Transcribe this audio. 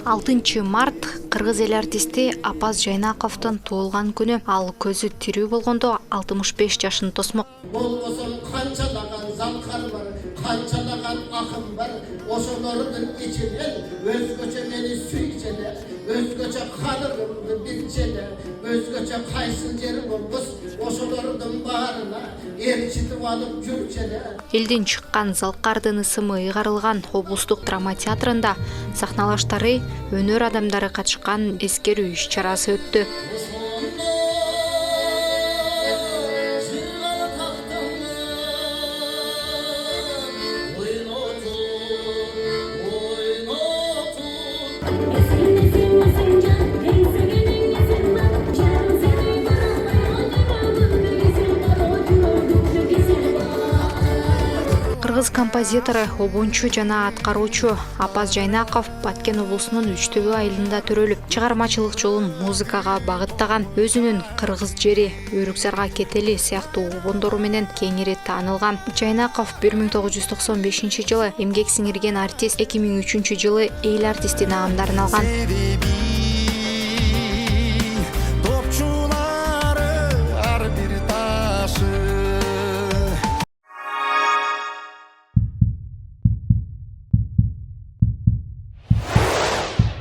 Алтынчы март кыргыз эл артисти Апаз Жайнаковдун туулган күнү. Ал көзү тирүү болгондо 65 жашын тосмок. Болбосун канчалаган залкар бар, канчалаган акым бар. Ошолордун ичинен өзгөчө мени сүйчеле, өзгөчө кадырымды билчеле, өзгөчө кайсыл жери болбос, ошолордун баарына ээрчитип алып жүрчеле. Элден чыккан залкардын ысымы ыйгарылган облустук драма театрында сахналаштары, өнөр адамдары катышкан эскерүү иш-чарасы өттү. Кыргыз композитору, обончу жана аткаруучу Апаз Жайнаков Баткен облусунун Үчтөбө айылында төрөлүп, чыгармачылык жолун музыкага багыттаган, өзүнүн кыргыз жери, Өрүксарга кетели сыяктуу обондору менен кеңири таанылган. Жайнаков 1995 жылы эмгек сиңирген артист, 2003 жылы эл артисти наамдарын алган.